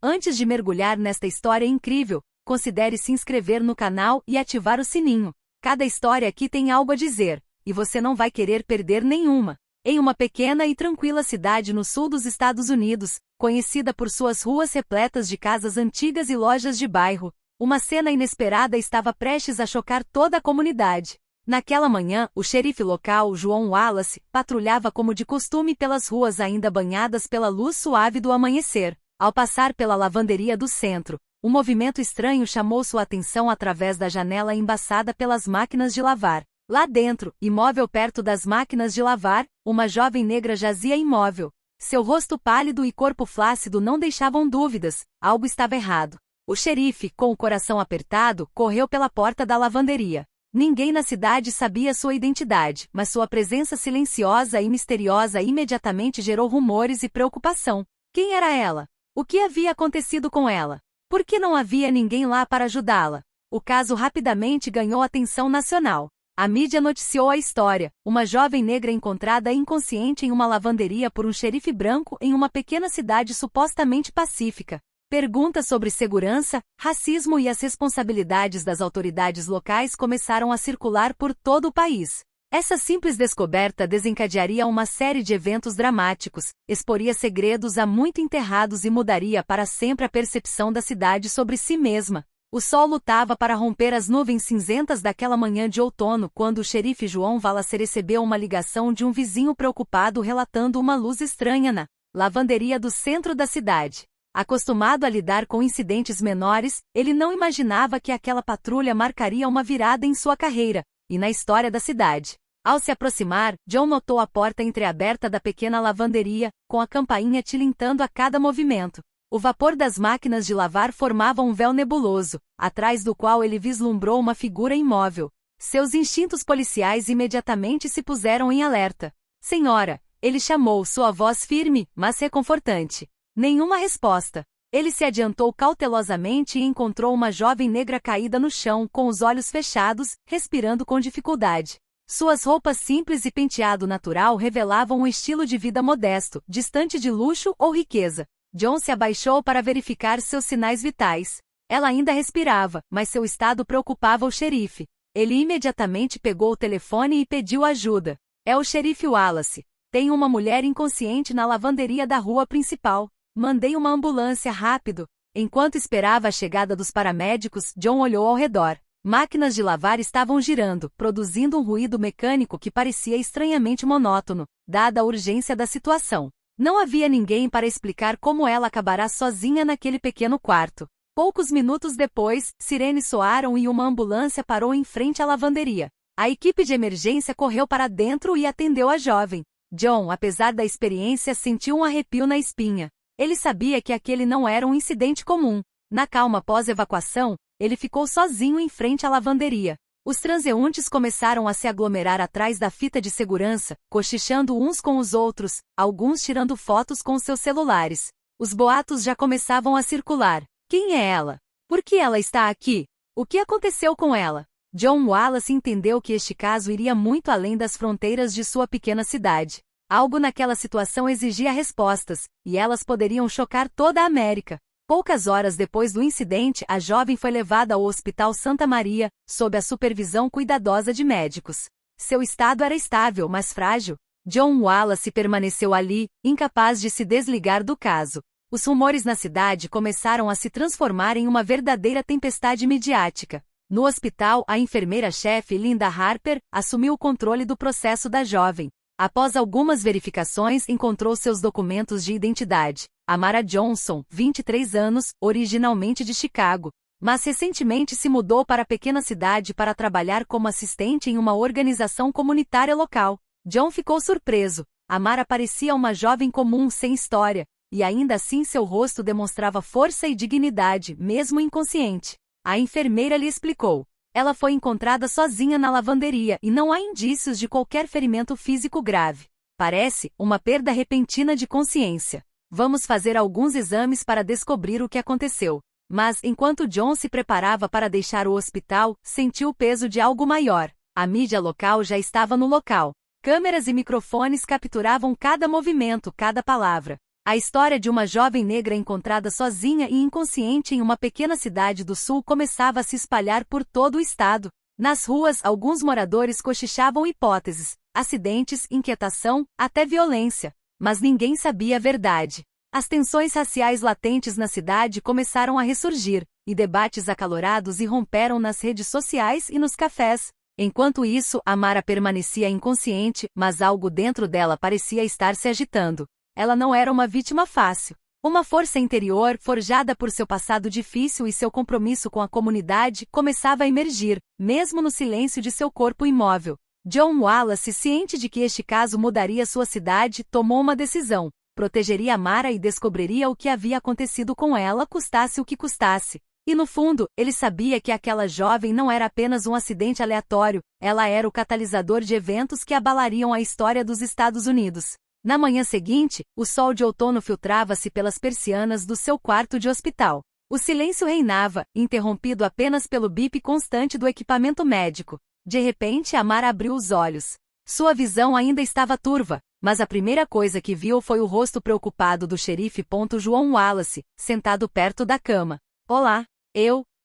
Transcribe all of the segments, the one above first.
Antes de mergulhar nesta história incrível, considere se inscrever no canal e ativar o sininho. Cada história aqui tem algo a dizer, e você não vai querer perder nenhuma. Em uma pequena e tranquila cidade no sul dos Estados Unidos, conhecida por suas ruas repletas de casas antigas e lojas de bairro, uma cena inesperada estava prestes a chocar toda a comunidade. Naquela manhã, o xerife local, João Wallace, patrulhava como de costume pelas ruas ainda banhadas pela luz suave do amanhecer. Ao passar pela lavanderia do centro, um movimento estranho chamou sua atenção através da janela embaçada pelas máquinas de lavar. Lá dentro, imóvel perto das máquinas de lavar, uma jovem negra jazia imóvel. Seu rosto pálido e corpo flácido não deixavam dúvidas, algo estava errado. O xerife, com o coração apertado, correu pela porta da lavanderia. Ninguém na cidade sabia sua identidade, mas sua presença silenciosa e misteriosa imediatamente gerou rumores e preocupação. Quem era ela? O que havia acontecido com ela? Por que não havia ninguém lá para ajudá-la? O caso rapidamente ganhou atenção nacional. A mídia noticiou a história: uma jovem negra encontrada inconsciente em uma lavanderia por um xerife branco em uma pequena cidade supostamente pacífica. Perguntas sobre segurança, racismo e as responsabilidades das autoridades locais começaram a circular por todo o país. Essa simples descoberta desencadearia uma série de eventos dramáticos, exporia segredos há muito enterrados e mudaria para sempre a percepção da cidade sobre si mesma. O sol lutava para romper as nuvens cinzentas daquela manhã de outono quando o xerife João Wallace recebeu uma ligação de um vizinho preocupado relatando uma luz estranha na lavanderia do centro da cidade. Acostumado a lidar com incidentes menores, ele não imaginava que aquela patrulha marcaria uma virada em sua carreira e na história da cidade. Ao se aproximar, John notou a porta entreaberta da pequena lavanderia, com a campainha tilintando a cada movimento. O vapor das máquinas de lavar formava um véu nebuloso, atrás do qual ele vislumbrou uma figura imóvel. Seus instintos policiais imediatamente se puseram em alerta. Senhora, ele chamou, sua voz firme, mas reconfortante. Nenhuma resposta. Ele se adiantou cautelosamente e encontrou uma jovem negra caída no chão, com os olhos fechados, respirando com dificuldade. Suas roupas simples e penteado natural revelavam um estilo de vida modesto, distante de luxo ou riqueza. John se abaixou para verificar seus sinais vitais. Ela ainda respirava, mas seu estado preocupava o xerife. Ele imediatamente pegou o telefone e pediu ajuda. É o xerife Wallace. Tem uma mulher inconsciente na lavanderia da rua principal. Mandei uma ambulância rápido. Enquanto esperava a chegada dos paramédicos, John olhou ao redor. Máquinas de lavar estavam girando, produzindo um ruído mecânico que parecia estranhamente monótono, dada a urgência da situação. Não havia ninguém para explicar como ela acabará sozinha naquele pequeno quarto. Poucos minutos depois, sirenes soaram e uma ambulância parou em frente à lavanderia. A equipe de emergência correu para dentro e atendeu a jovem. John, apesar da experiência, sentiu um arrepio na espinha. Ele sabia que aquele não era um incidente comum. Na calma pós-evacuação, ele ficou sozinho em frente à lavanderia. Os transeuntes começaram a se aglomerar atrás da fita de segurança, cochichando uns com os outros, alguns tirando fotos com seus celulares. Os boatos já começavam a circular. Quem é ela? Por que ela está aqui? O que aconteceu com ela? John Wallace entendeu que este caso iria muito além das fronteiras de sua pequena cidade. Algo naquela situação exigia respostas, e elas poderiam chocar toda a América. Poucas horas depois do incidente, a jovem foi levada ao Hospital Santa Maria, sob a supervisão cuidadosa de médicos. Seu estado era estável, mas frágil. John Wallace permaneceu ali, incapaz de se desligar do caso. Os rumores na cidade começaram a se transformar em uma verdadeira tempestade midiática. No hospital, a enfermeira-chefe Linda Harper assumiu o controle do processo da jovem. Após algumas verificações, encontrou seus documentos de identidade. Amara Johnson, 23 anos, originalmente de Chicago, mas recentemente se mudou para a pequena cidade para trabalhar como assistente em uma organização comunitária local. John ficou surpreso. Amara parecia uma jovem comum sem história, e ainda assim seu rosto demonstrava força e dignidade, mesmo inconsciente. A enfermeira lhe explicou. Ela foi encontrada sozinha na lavanderia e não há indícios de qualquer ferimento físico grave. Parece uma perda repentina de consciência. Vamos fazer alguns exames para descobrir o que aconteceu. Mas, enquanto John se preparava para deixar o hospital, sentiu o peso de algo maior. A mídia local já estava no local. Câmeras e microfones capturavam cada movimento, cada palavra. A história de uma jovem negra encontrada sozinha e inconsciente em uma pequena cidade do sul começava a se espalhar por todo o estado. Nas ruas, alguns moradores cochichavam hipóteses, acidentes, inquietação, até violência. Mas ninguém sabia a verdade. As tensões raciais latentes na cidade começaram a ressurgir, e debates acalorados irromperam nas redes sociais e nos cafés. Enquanto isso, Amara permanecia inconsciente, mas algo dentro dela parecia estar se agitando. Ela não era uma vítima fácil. Uma força interior, forjada por seu passado difícil e seu compromisso com a comunidade, começava a emergir, mesmo no silêncio de seu corpo imóvel. John Wallace, ciente de que este caso mudaria sua cidade, tomou uma decisão. Protegeria Amara e descobriria o que havia acontecido com ela, custasse o que custasse. E no fundo, ele sabia que aquela jovem não era apenas um acidente aleatório, ela era o catalisador de eventos que abalariam a história dos Estados Unidos. Na manhã seguinte, o sol de outono filtrava-se pelas persianas do seu quarto de hospital. O silêncio reinava, interrompido apenas pelo bip constante do equipamento médico. De repente, Amara abriu os olhos. Sua visão ainda estava turva, mas a primeira coisa que viu foi o rosto preocupado do xerife. João Wallace, sentado perto da cama. Olá,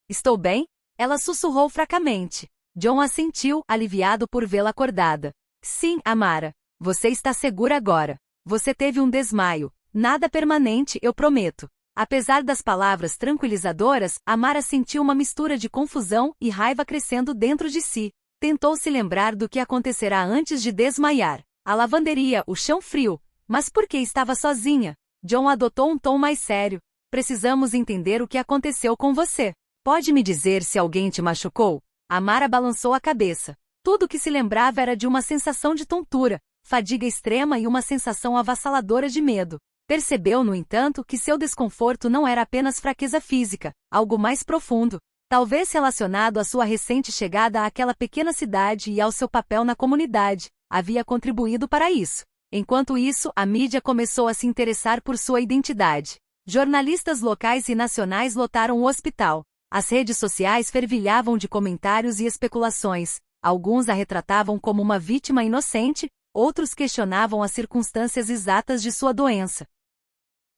estou bem? Ela sussurrou fracamente. John assentiu, aliviado por vê-la acordada. Sim, Amara. Você está segura agora. Você teve um desmaio. Nada permanente, eu prometo. Apesar das palavras tranquilizadoras, Amara sentiu uma mistura de confusão e raiva crescendo dentro de si. Tentou se lembrar do que acontecerá antes de desmaiar. A lavanderia, o chão frio. Mas por que estava sozinha? John adotou um tom mais sério. Precisamos entender o que aconteceu com você. Pode me dizer se alguém te machucou? Amara balançou a cabeça. Tudo o que se lembrava era de uma sensação de tontura, fadiga extrema e uma sensação avassaladora de medo. Percebeu, no entanto, que seu desconforto não era apenas fraqueza física, algo mais profundo. Talvez relacionado à sua recente chegada àquela pequena cidade e ao seu papel na comunidade, havia contribuído para isso. Enquanto isso, a mídia começou a se interessar por sua identidade. Jornalistas locais e nacionais lotaram o hospital. As redes sociais fervilhavam de comentários e especulações. Alguns a retratavam como uma vítima inocente, outros questionavam as circunstâncias exatas de sua doença.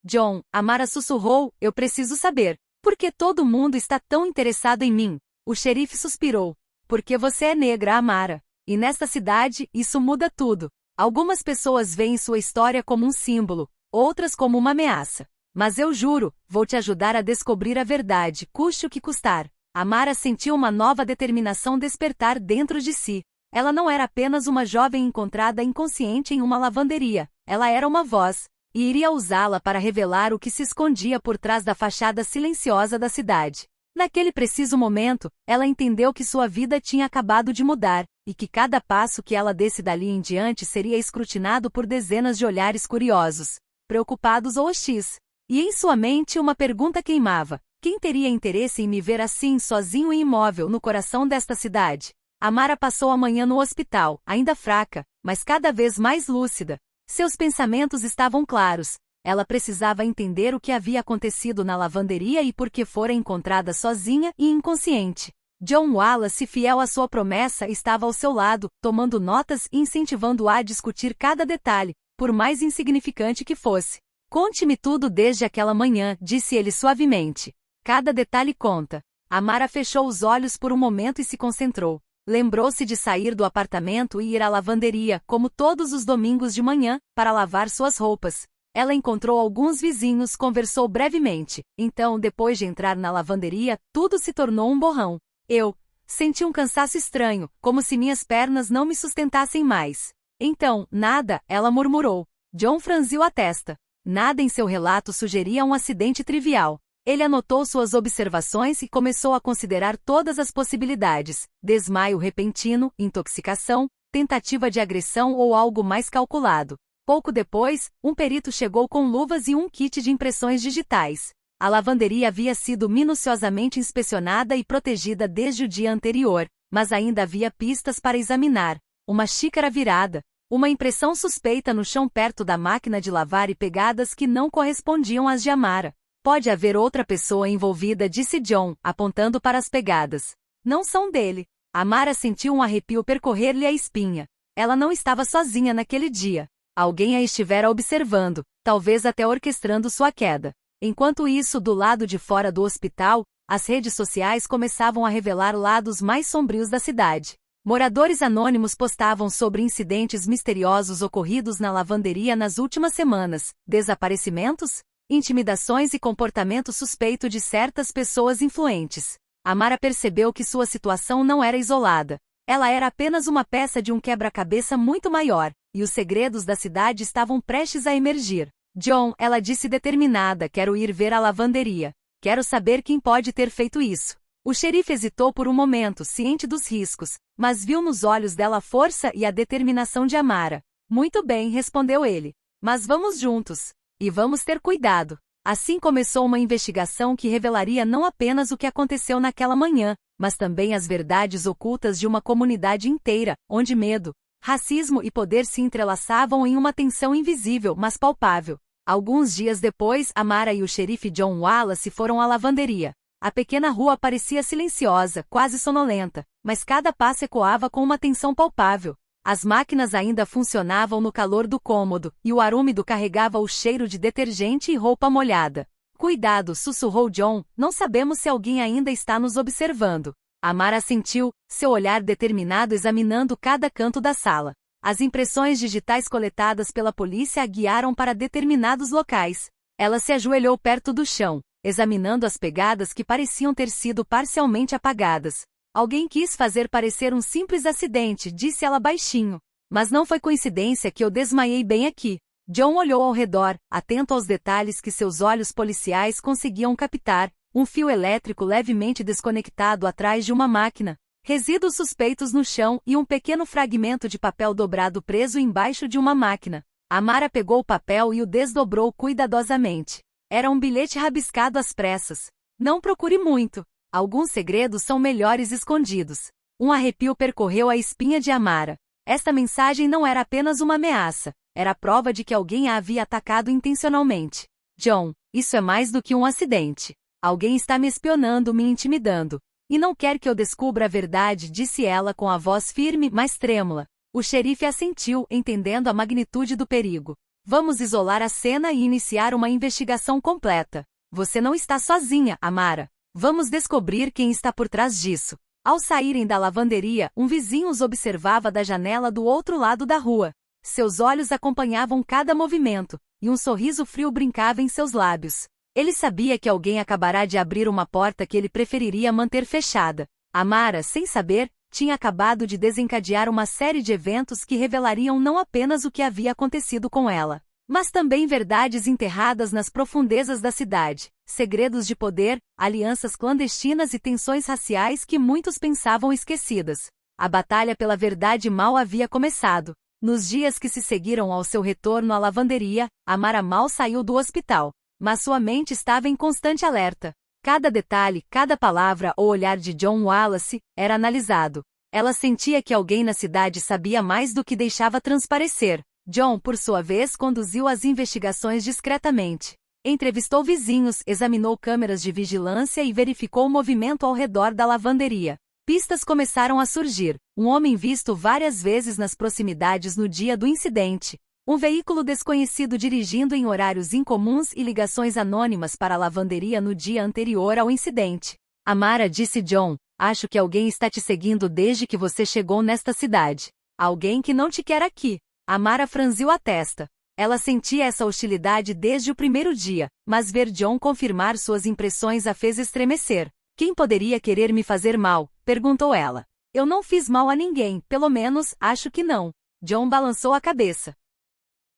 John, Amara sussurrou, eu preciso saber. Por que todo mundo está tão interessado em mim? O xerife suspirou. Porque você é negra, Amara. E nesta cidade, isso muda tudo. Algumas pessoas veem sua história como um símbolo, outras como uma ameaça. Mas eu juro, vou te ajudar a descobrir a verdade, custe o que custar. Amara sentiu uma nova determinação despertar dentro de si. Ela não era apenas uma jovem encontrada inconsciente em uma lavanderia, ela era uma voz, e iria usá-la para revelar o que se escondia por trás da fachada silenciosa da cidade. Naquele preciso momento, ela entendeu que sua vida tinha acabado de mudar, e que cada passo que ela desse dali em diante seria escrutinado por dezenas de olhares curiosos, preocupados ou hostis. E em sua mente uma pergunta queimava: quem teria interesse em me ver assim, sozinho e imóvel, no coração desta cidade? Amara passou a manhã no hospital, ainda fraca, mas cada vez mais lúcida. Seus pensamentos estavam claros. Ela precisava entender o que havia acontecido na lavanderia e por que fora encontrada sozinha e inconsciente. John Wallace, fiel à sua promessa, estava ao seu lado, tomando notas e incentivando-a a discutir cada detalhe, por mais insignificante que fosse. Conte-me tudo desde aquela manhã, disse ele suavemente. Cada detalhe conta. Amara fechou os olhos por um momento e se concentrou. Lembrou-se de sair do apartamento e ir à lavanderia, como todos os domingos de manhã, para lavar suas roupas. Ela encontrou alguns vizinhos, conversou brevemente. Então, depois de entrar na lavanderia, tudo se tornou um borrão. Eu senti um cansaço estranho, como se minhas pernas não me sustentassem mais. Então, nada, ela murmurou. John franziu a testa. Nada em seu relato sugeria um acidente trivial. Ele anotou suas observações e começou a considerar todas as possibilidades: desmaio repentino, intoxicação, tentativa de agressão ou algo mais calculado. Pouco depois, um perito chegou com luvas e um kit de impressões digitais. A lavanderia havia sido minuciosamente inspecionada e protegida desde o dia anterior, mas ainda havia pistas para examinar. Uma xícara virada, uma impressão suspeita no chão perto da máquina de lavar e pegadas que não correspondiam às de Amara. Pode haver outra pessoa envolvida, disse John, apontando para as pegadas. Não são dele. Amara sentiu um arrepio percorrer-lhe a espinha. Ela não estava sozinha naquele dia. Alguém a estivera observando, talvez até orquestrando sua queda. Enquanto isso, do lado de fora do hospital, as redes sociais começavam a revelar lados mais sombrios da cidade. Moradores anônimos postavam sobre incidentes misteriosos ocorridos na lavanderia nas últimas semanas, desaparecimentos, intimidações e comportamento suspeito de certas pessoas influentes. Amara percebeu que sua situação não era isolada. Ela era apenas uma peça de um quebra-cabeça muito maior, e os segredos da cidade estavam prestes a emergir. John, ela disse determinada, quero ir ver a lavanderia. Quero saber quem pode ter feito isso. O xerife hesitou por um momento, ciente dos riscos, mas viu nos olhos dela a força e a determinação de Amara. Muito bem, respondeu ele. Mas vamos juntos. E vamos ter cuidado. Assim começou uma investigação que revelaria não apenas o que aconteceu naquela manhã, mas também as verdades ocultas de uma comunidade inteira, onde medo, racismo e poder se entrelaçavam em uma tensão invisível, mas palpável. Alguns dias depois, Amara e o xerife John Wallace foram à lavanderia. A pequena rua parecia silenciosa, quase sonolenta, mas cada passo ecoava com uma tensão palpável. As máquinas ainda funcionavam no calor do cômodo, e o ar úmido carregava o cheiro de detergente e roupa molhada. Cuidado, sussurrou John, não sabemos se alguém ainda está nos observando. Amara assentiu, seu olhar determinado examinando cada canto da sala. As impressões digitais coletadas pela polícia a guiaram para determinados locais. Ela se ajoelhou perto do chão, examinando as pegadas que pareciam ter sido parcialmente apagadas. Alguém quis fazer parecer um simples acidente, disse ela baixinho. Mas não foi coincidência que eu desmaiei bem aqui. John olhou ao redor, atento aos detalhes que seus olhos policiais conseguiam captar. Um fio elétrico levemente desconectado atrás de uma máquina. Resíduos suspeitos no chão e um pequeno fragmento de papel dobrado preso embaixo de uma máquina. Amara pegou o papel e o desdobrou cuidadosamente. Era um bilhete rabiscado às pressas. Não procure muito. Alguns segredos são melhores escondidos. Um arrepio percorreu a espinha de Amara. Esta mensagem não era apenas uma ameaça. Era a prova de que alguém a havia atacado intencionalmente. John, isso é mais do que um acidente. Alguém está me espionando, me intimidando. E não quer que eu descubra a verdade, disse ela com a voz firme, mas trêmula. O xerife assentiu, entendendo a magnitude do perigo. Vamos isolar a cena e iniciar uma investigação completa. Você não está sozinha, Amara. Vamos descobrir quem está por trás disso. Ao saírem da lavanderia, um vizinho os observava da janela do outro lado da rua. Seus olhos acompanhavam cada movimento, e um sorriso frio brincava em seus lábios. Ele sabia que alguém acabará de abrir uma porta que ele preferiria manter fechada. Amara, sem saber, tinha acabado de desencadear uma série de eventos que revelariam não apenas o que havia acontecido com ela, mas também verdades enterradas nas profundezas da cidade, segredos de poder, alianças clandestinas e tensões raciais que muitos pensavam esquecidas. A batalha pela verdade mal havia começado. Nos dias que se seguiram ao seu retorno à lavanderia, Amara mal saiu do hospital. Mas sua mente estava em constante alerta. Cada detalhe, cada palavra ou olhar de John Wallace era analisado. Ela sentia que alguém na cidade sabia mais do que deixava transparecer. John, por sua vez, conduziu as investigações discretamente. Entrevistou vizinhos, examinou câmeras de vigilância e verificou o movimento ao redor da lavanderia. Pistas começaram a surgir. Um homem visto várias vezes nas proximidades no dia do incidente. Um veículo desconhecido dirigindo em horários incomuns e ligações anônimas para a lavanderia no dia anterior ao incidente. Amara disse John, acho que alguém está te seguindo desde que você chegou nesta cidade. Alguém que não te quer aqui. Amara franziu a testa. Ela sentia essa hostilidade desde o primeiro dia, mas ver John confirmar suas impressões a fez estremecer. Quem poderia querer me fazer mal? Perguntou ela. Eu não fiz mal a ninguém, pelo menos, acho que não. John balançou a cabeça.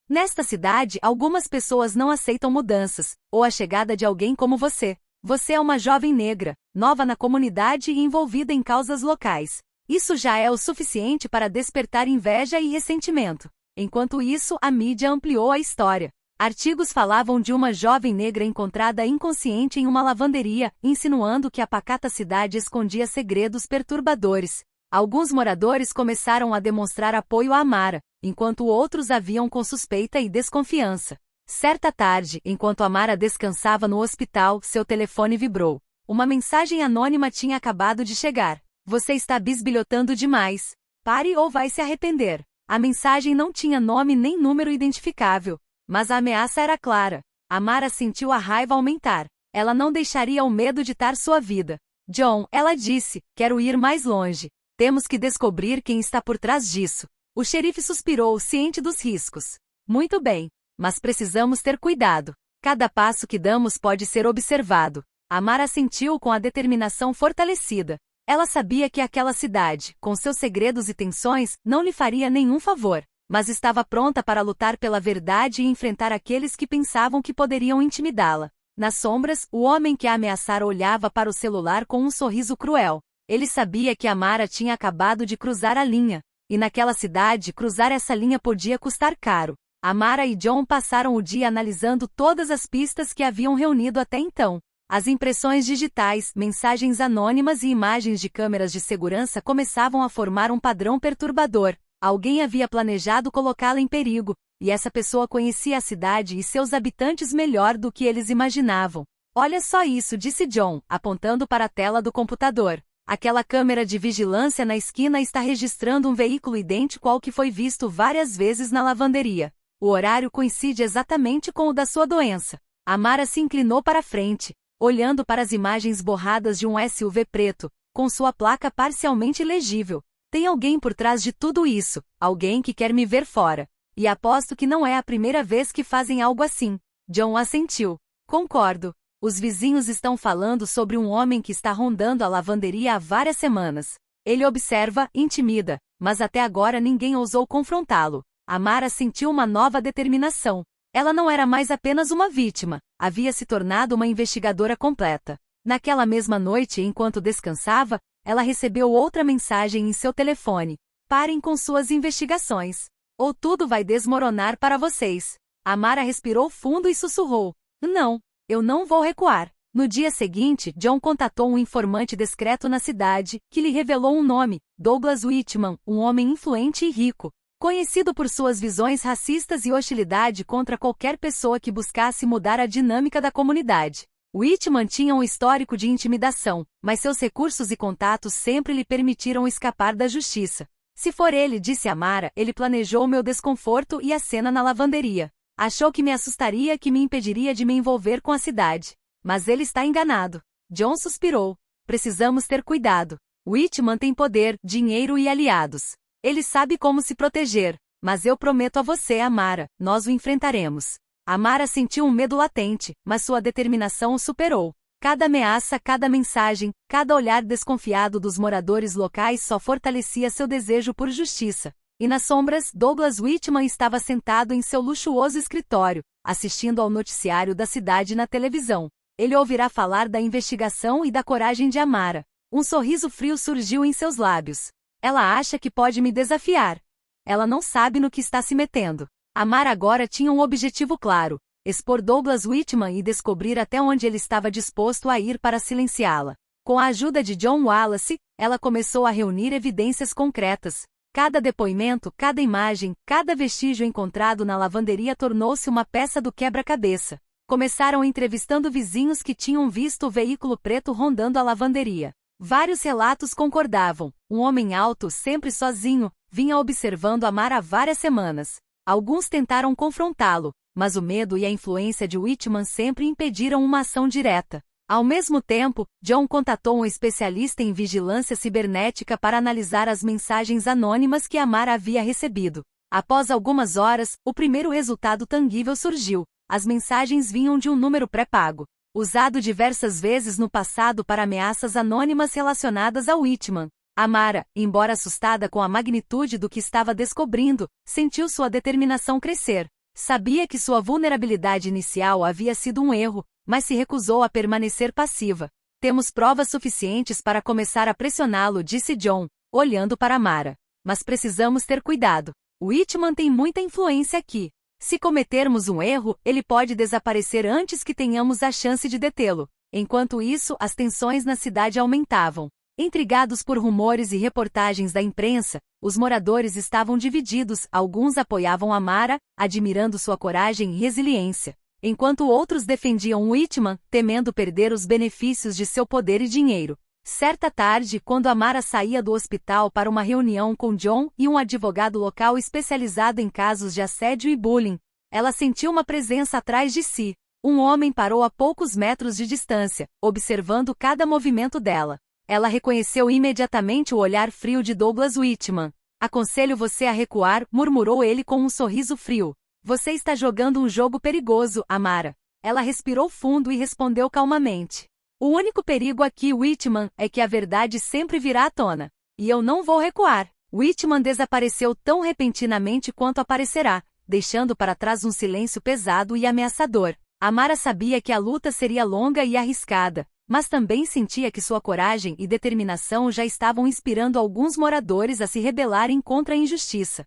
Nesta cidade, algumas pessoas não aceitam mudanças, ou a chegada de alguém como você. Você é uma jovem negra, nova na comunidade e envolvida em causas locais. Isso já é o suficiente para despertar inveja e ressentimento. Enquanto isso, a mídia ampliou a história. Artigos falavam de uma jovem negra encontrada inconsciente em uma lavanderia, insinuando que a pacata cidade escondia segredos perturbadores. Alguns moradores começaram a demonstrar apoio a Amara, enquanto outros a viam com suspeita e desconfiança. Certa tarde, enquanto Amara descansava no hospital, seu telefone vibrou. Uma mensagem anônima tinha acabado de chegar. Você está bisbilhotando demais. Pare ou vai se arrepender. A mensagem não tinha nome nem número identificável, mas a ameaça era clara. Amara sentiu a raiva aumentar. Ela não deixaria o medo ditar sua vida. John, ela disse, quero ir mais longe. Temos que descobrir quem está por trás disso. O xerife suspirou, ciente dos riscos. Muito bem, mas precisamos ter cuidado. Cada passo que damos pode ser observado. Amara sentiu com a determinação fortalecida. Ela sabia que aquela cidade, com seus segredos e tensões, não lhe faria nenhum favor, mas estava pronta para lutar pela verdade e enfrentar aqueles que pensavam que poderiam intimidá-la. Nas sombras, o homem que a ameaçara olhava para o celular com um sorriso cruel. Ele sabia que Amara tinha acabado de cruzar a linha, e naquela cidade, cruzar essa linha podia custar caro. Amara e John passaram o dia analisando todas as pistas que haviam reunido até então. As impressões digitais, mensagens anônimas e imagens de câmeras de segurança começavam a formar um padrão perturbador. Alguém havia planejado colocá-la em perigo, e essa pessoa conhecia a cidade e seus habitantes melhor do que eles imaginavam. Olha só isso, disse John, apontando para a tela do computador. Aquela câmera de vigilância na esquina está registrando um veículo idêntico ao que foi visto várias vezes na lavanderia. O horário coincide exatamente com o da sua doença. Amara se inclinou para frente, olhando para as imagens borradas de um SUV preto, com sua placa parcialmente legível. Tem alguém por trás de tudo isso, alguém que quer me ver fora. E aposto que não é a primeira vez que fazem algo assim. John assentiu. Concordo. Os vizinhos estão falando sobre um homem que está rondando a lavanderia há várias semanas. Ele observa, intimida, mas até agora ninguém ousou confrontá-lo. Amara sentiu uma nova determinação. Ela não era mais apenas uma vítima, havia se tornado uma investigadora completa. Naquela mesma noite, enquanto descansava, ela recebeu outra mensagem em seu telefone. Parem com suas investigações, ou tudo vai desmoronar para vocês. Amara respirou fundo e sussurrou. Não, eu não vou recuar. No dia seguinte, John contatou um informante discreto na cidade, que lhe revelou um nome, Douglas Whitman, um homem influente e rico, conhecido por suas visões racistas e hostilidade contra qualquer pessoa que buscasse mudar a dinâmica da comunidade. Whitman tinha um histórico de intimidação, mas seus recursos e contatos sempre lhe permitiram escapar da justiça. Se for ele, disse Amara, ele planejou meu desconforto e a cena na lavanderia. Achou que me assustaria, que me impediria de me envolver com a cidade. Mas ele está enganado. John suspirou. Precisamos ter cuidado. Whitman tem poder, dinheiro e aliados. Ele sabe como se proteger, mas eu prometo a você, Amara, nós o enfrentaremos. Amara sentiu um medo latente, mas sua determinação o superou. Cada ameaça, cada mensagem, cada olhar desconfiado dos moradores locais só fortalecia seu desejo por justiça. E nas sombras, Douglas Whitman estava sentado em seu luxuoso escritório, assistindo ao noticiário da cidade na televisão. Ele ouvirá falar da investigação e da coragem de Amara. Um sorriso frio surgiu em seus lábios. Ela acha que pode me desafiar. Ela não sabe no que está se metendo. Amara agora tinha um objetivo claro: expor Douglas Whitman e descobrir até onde ele estava disposto a ir para silenciá-la. Com a ajuda de John Wallace, ela começou a reunir evidências concretas. Cada depoimento, cada imagem, cada vestígio encontrado na lavanderia tornou-se uma peça do quebra-cabeça. Começaram entrevistando vizinhos que tinham visto o veículo preto rondando a lavanderia. Vários relatos concordavam. Um homem alto, sempre sozinho, vinha observando Amara há várias semanas. Alguns tentaram confrontá-lo, mas o medo e a influência de Whitman sempre impediram uma ação direta. Ao mesmo tempo, John contatou um especialista em vigilância cibernética para analisar as mensagens anônimas que Amara havia recebido. Após algumas horas, o primeiro resultado tangível surgiu. As mensagens vinham de um número pré-pago, usado diversas vezes no passado para ameaças anônimas relacionadas a Whitman. Amara, embora assustada com a magnitude do que estava descobrindo, sentiu sua determinação crescer. Sabia que sua vulnerabilidade inicial havia sido um erro, mas se recusou a permanecer passiva. Temos provas suficientes para começar a pressioná-lo, disse John, olhando para Amara. Mas precisamos ter cuidado. Whitman tem muita influência aqui. Se cometermos um erro, ele pode desaparecer antes que tenhamos a chance de detê-lo. Enquanto isso, as tensões na cidade aumentavam. Intrigados por rumores e reportagens da imprensa, os moradores estavam divididos. Alguns apoiavam Amara, admirando sua coragem e resiliência, enquanto outros defendiam Whitman, temendo perder os benefícios de seu poder e dinheiro. Certa tarde, quando Amara saía do hospital para uma reunião com John e um advogado local especializado em casos de assédio e bullying, ela sentiu uma presença atrás de si. Um homem parou a poucos metros de distância, observando cada movimento dela. Ela reconheceu imediatamente o olhar frio de Douglas Whitman. Aconselho você a recuar, murmurou ele com um sorriso frio. Você está jogando um jogo perigoso, Amara. Ela respirou fundo e respondeu calmamente. O único perigo aqui, Whitman, é que a verdade sempre virá à tona. E eu não vou recuar. Whitman desapareceu tão repentinamente quanto aparecerá, deixando para trás um silêncio pesado e ameaçador. Amara sabia que a luta seria longa e arriscada, mas também sentia que sua coragem e determinação já estavam inspirando alguns moradores a se rebelarem contra a injustiça.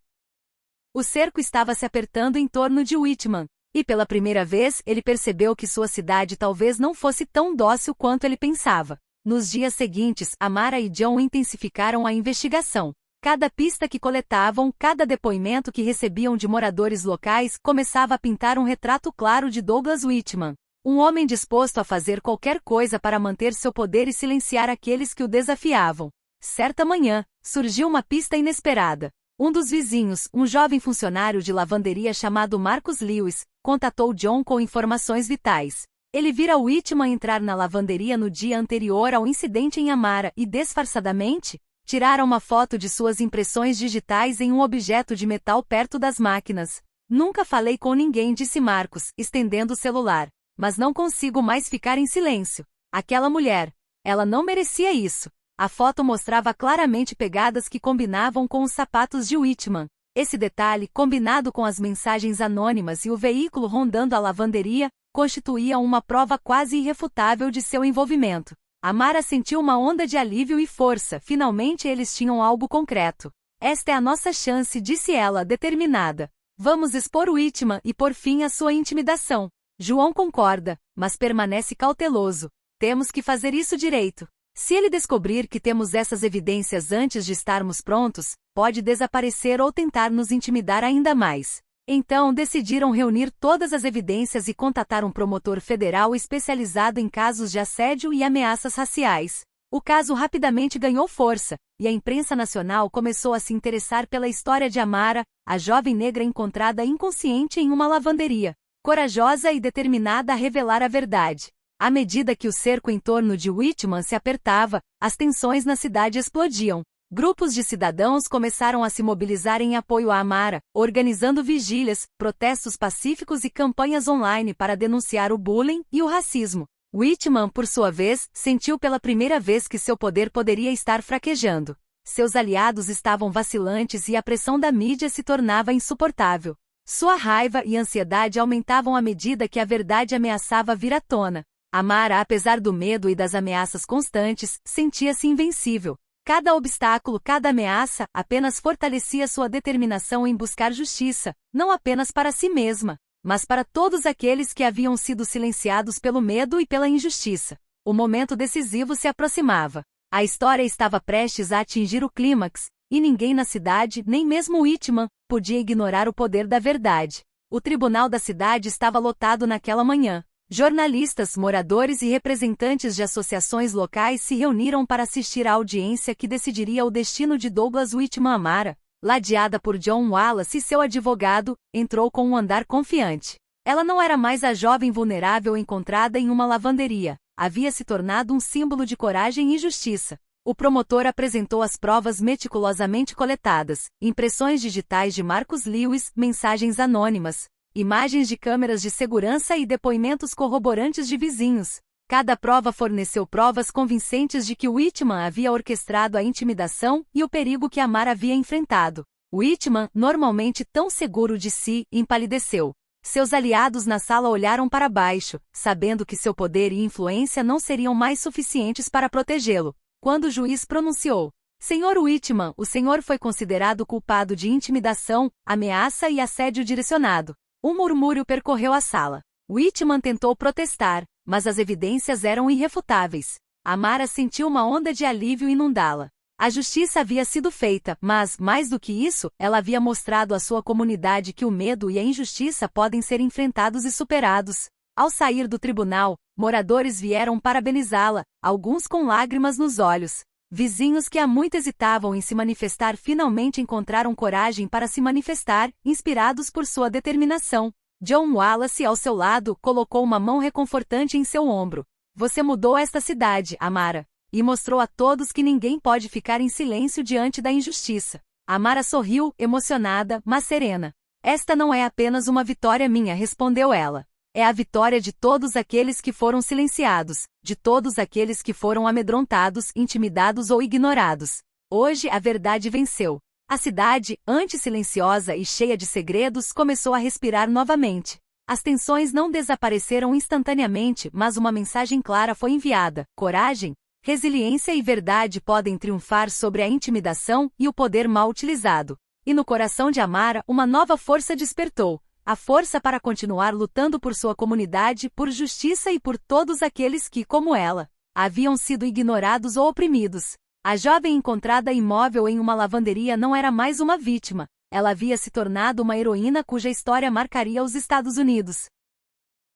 O cerco estava se apertando em torno de Whitman. E pela primeira vez ele percebeu que sua cidade talvez não fosse tão dócil quanto ele pensava. Nos dias seguintes, Amara e John intensificaram a investigação. Cada pista que coletavam, cada depoimento que recebiam de moradores locais, começava a pintar um retrato claro de Douglas Whitman. Um homem disposto a fazer qualquer coisa para manter seu poder e silenciar aqueles que o desafiavam. Certa manhã, surgiu uma pista inesperada. Um dos vizinhos, um jovem funcionário de lavanderia chamado Marcus Lewis, contatou John com informações vitais. Ele vira Whitman entrar na lavanderia no dia anterior ao incidente em Amara e, disfarçadamente, tiraram uma foto de suas impressões digitais em um objeto de metal perto das máquinas. Nunca falei com ninguém, disse Marcus, estendendo o celular. Mas não consigo mais ficar em silêncio. Aquela mulher. Ela não merecia isso. A foto mostrava claramente pegadas que combinavam com os sapatos de Whitman. Esse detalhe, combinado com as mensagens anônimas e o veículo rondando a lavanderia, constituía uma prova quase irrefutável de seu envolvimento. Amara sentiu uma onda de alívio e força, finalmente eles tinham algo concreto. Esta é a nossa chance, disse ela, determinada. Vamos expor Whitman e pôr fim à sua intimidação. João concorda, mas permanece cauteloso. Temos que fazer isso direito. Se ele descobrir que temos essas evidências antes de estarmos prontos, pode desaparecer ou tentar nos intimidar ainda mais. Então decidiram reunir todas as evidências e contatar um promotor federal especializado em casos de assédio e ameaças raciais. O caso rapidamente ganhou força, e a imprensa nacional começou a se interessar pela história de Amara, a jovem negra encontrada inconsciente em uma lavanderia, corajosa e determinada a revelar a verdade. À medida que o cerco em torno de Whitman se apertava, as tensões na cidade explodiam. Grupos de cidadãos começaram a se mobilizar em apoio a Amara, organizando vigílias, protestos pacíficos e campanhas online para denunciar o bullying e o racismo. Whitman, por sua vez, sentiu pela primeira vez que seu poder poderia estar fraquejando. Seus aliados estavam vacilantes e a pressão da mídia se tornava insuportável. Sua raiva e ansiedade aumentavam à medida que a verdade ameaçava vir à tona. Amara, apesar do medo e das ameaças constantes, sentia-se invencível. Cada obstáculo, cada ameaça, apenas fortalecia sua determinação em buscar justiça, não apenas para si mesma, mas para todos aqueles que haviam sido silenciados pelo medo e pela injustiça. O momento decisivo se aproximava. A história estava prestes a atingir o clímax, e ninguém na cidade, nem mesmo Whitman, podia ignorar o poder da verdade. O tribunal da cidade estava lotado naquela manhã. Jornalistas, moradores e representantes de associações locais se reuniram para assistir à audiência que decidiria o destino de Douglas Whitman. Amara, ladeada por John Wallace e seu advogado, entrou com um andar confiante. Ela não era mais a jovem vulnerável encontrada em uma lavanderia. Havia se tornado um símbolo de coragem e justiça. O promotor apresentou as provas meticulosamente coletadas, impressões digitais de Marcus Lewis, mensagens anônimas, imagens de câmeras de segurança e depoimentos corroborantes de vizinhos. Cada prova forneceu provas convincentes de que Whitman havia orquestrado a intimidação e o perigo que Amara havia enfrentado. Whitman, normalmente tão seguro de si, empalideceu. Seus aliados na sala olharam para baixo, sabendo que seu poder e influência não seriam mais suficientes para protegê-lo. Quando o juiz pronunciou: Senhor Whitman, o senhor foi considerado culpado de intimidação, ameaça e assédio direcionado. Um murmúrio percorreu a sala. Whitman tentou protestar, mas as evidências eram irrefutáveis. Amara sentiu uma onda de alívio inundá-la. A justiça havia sido feita, mas, mais do que isso, ela havia mostrado à sua comunidade que o medo e a injustiça podem ser enfrentados e superados. Ao sair do tribunal, moradores vieram parabenizá-la, alguns com lágrimas nos olhos. Vizinhos que há muito hesitavam em se manifestar finalmente encontraram coragem para se manifestar, inspirados por sua determinação. John Wallace, ao seu lado, colocou uma mão reconfortante em seu ombro. Você mudou esta cidade, Amara. E mostrou a todos que ninguém pode ficar em silêncio diante da injustiça. Amara sorriu, emocionada, mas serena. Esta não é apenas uma vitória minha, respondeu ela. É a vitória de todos aqueles que foram silenciados, de todos aqueles que foram amedrontados, intimidados ou ignorados. Hoje a verdade venceu. A cidade, antes silenciosa e cheia de segredos, começou a respirar novamente. As tensões não desapareceram instantaneamente, mas uma mensagem clara foi enviada: coragem, resiliência e verdade podem triunfar sobre a intimidação e o poder mal utilizado. E no coração de Amara, uma nova força despertou. A força para continuar lutando por sua comunidade, por justiça e por todos aqueles que, como ela, haviam sido ignorados ou oprimidos. A jovem encontrada imóvel em uma lavanderia não era mais uma vítima. Ela havia se tornado uma heroína cuja história marcaria os Estados Unidos.